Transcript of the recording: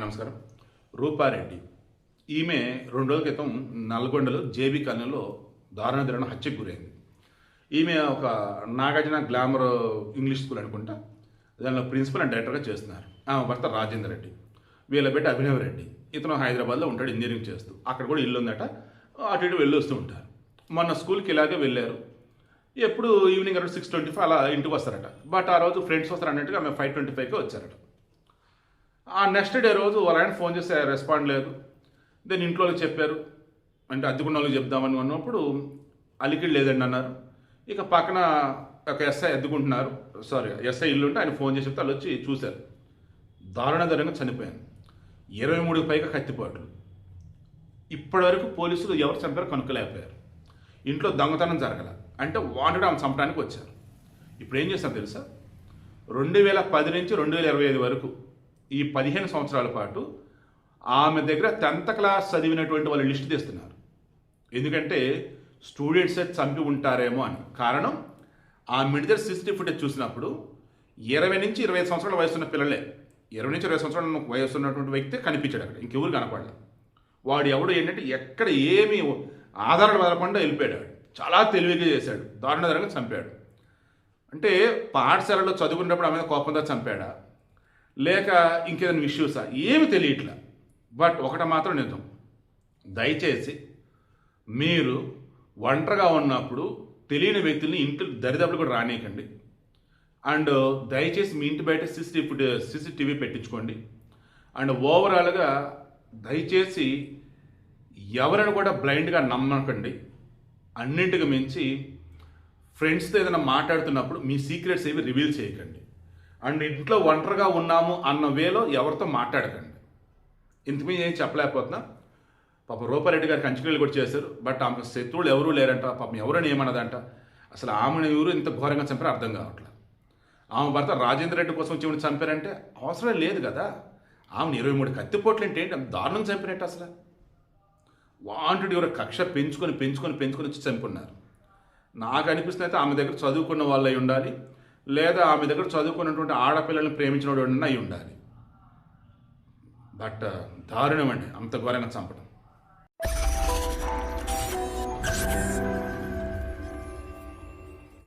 నమస్కారం. రూపారెడ్డి ఈమె 2 రోజుల క్రితం నల్గొండలో జేబీ కాలనీలో దారుణ హత్యకు గురైంది. ఈమె ఒక నాగార్జున గ్లామర్ ఇంగ్లీష్ స్కూల్ అనుకుంటా, దానిలో ప్రిన్సిపల్ అండ్ డైరెక్టర్గా చేస్తున్నారు. ఆమె భర్త రాజేందర్ రెడ్డి, వీళ్ళ బిడ్డ అభినవ్ రెడ్డి. ఇతను హైదరాబాద్లో ఉంటాడు, ఇంజనీరింగ్ చేస్తూ. అక్కడ కూడా ఇల్లు ఉందట, అటు ఇటు వెళ్ళి వస్తూ ఉంటారు. మొన్న స్కూల్కి ఇలాగే వెళ్ళారు. ఎప్పుడు ఈవినింగ్ అరౌండ్ 6:25 అలా ఇంటికి వస్తారట. బట్ ఆ రోజు ఫ్రెండ్స్ వస్తారు అన్నట్టుగా ఆమె 5:25కి వచ్చారట. ఆ నెక్స్ట్ డే రోజు వాళ్ళ ఆయన ఫోన్ చేస్తే రెస్పాండ్ లేదు. దెన్ ఇంట్లో చెప్పారు, అంటే అద్దెకున్న వాళ్ళకి చెప్దామని అన్నప్పుడు అలికిడి లేదండి అన్నారు. ఇక పక్కన ఒక ఎస్ఐ అద్దెకుంటున్నారు, ఎస్ఐ ఇల్లు ఉంటే ఆయన ఫోన్ చేసి చెప్తే వాళ్ళు వచ్చి చూశారు. దారుణంగా చనిపోయాను. 23కి పైగా కత్తిపాట్లు. ఇప్పటి వరకు పోలీసులు ఎవరు చంపారో కనుక్కలేకపోయారు. ఇంట్లో దొంగతనం జరగల, అంటే వాంటెడ్ ఆమె చంపడానికి వచ్చారు. ఇప్పుడు ఏం చేస్తాను తెలుసా, 2010 నుంచి 2025 వరకు ఈ 15 సంవత్సరాల పాటు ఆమె దగ్గర 10th క్లాస్ చదివినటువంటి వాళ్ళు లిస్ట్ తీస్తున్నారు. ఎందుకంటే స్టూడెంట్సే చంపి ఉంటారేమో అని. కారణం, ఆ మిడిదర్ సిసిటివ్ ఫుటేజ్ చూసినప్పుడు 20 నుంచి 25 సంవత్సరాల వయసు ఉన్న పిల్లలే, 20 నుంచి 20 సంవత్సరాల వయసు ఉన్నటువంటి వ్యక్తి కనిపించాడు అక్కడ, ఇంకెవరు కనపడలే. వాడు ఎవడు ఏంటంటే ఎక్కడ ఏమీ ఆధారాలు వదలకుండా వెళ్ళిపోయాడు. చాలా తెలివిగా చేశాడు, దారుణంగా చంపాడు. అంటే పాఠశాలలో చదువుకున్నప్పుడు ఆమె కోపంతో చంపాడా, లేక ఇంకేదైనా ఇష్యూసా, ఏమి తెలియట్లా. బట్ ఒకటి మాత్రం నిజం, దయచేసి మీరు ఒంటరిగా ఉన్నప్పుడు తెలియని వ్యక్తుల్ని ఇంటి దరిదాపులు కూడా రానియకండి. అండ్ దయచేసి మీ ఇంటి బయట సీసీటీవీ పెట్టించుకోండి. అండ్ ఓవరాల్గా దయచేసి ఎవరైనా కూడా బ్లైండ్గా నమ్మకండి. అన్నింటికి మించి ఫ్రెండ్స్తో ఏదైనా మాట్లాడుతున్నప్పుడు మీ సీక్రెట్స్ ఏవి రివీల్ చేయకండి. అండ్ ఇంట్లో ఒంటరిగా ఉన్నాము అన్న వేలో ఎవరితో మాట్లాడకండి. ఇంతమీ ఏం చెప్పలేకపోతున్నా. పాప రూపారెడ్డి గారికి అంచుకలు కూడా చేశారు. బట్ ఆమెకు శత్రువులు ఎవరూ లేరంట. పాపం ఎవరని ఏమన్నదంట. అసలు ఆమెను ఎవరు ఇంత ఘోరంగా చంపారో అర్థం కావట్లేదు. ఆమె భర్త రాజేంద్ర రెడ్డి కోసం వచ్చి చంపారంటే అవసరం లేదు కదా. ఆమెను 23 కత్తిపోట్లు అంటే ఏంటి, దారుణం చంపినట్టు. అసలు వాంటెడ్ ఎవరో కక్ష పెంచుకొని వచ్చి చంపుకున్నారు. నాకు అనిపిస్తుంది అయితే ఆమె దగ్గర చదువుకున్న వాళ్ళు అయి ఉండాలి, లేదా ఆమె దగ్గర చదువుకున్నటువంటి ఆడపిల్లల్ని ప్రేమించిన వాడు అయి ఉండాలి. బట్ దారుణం అండి, అంత ఘోరంగా చంపడం.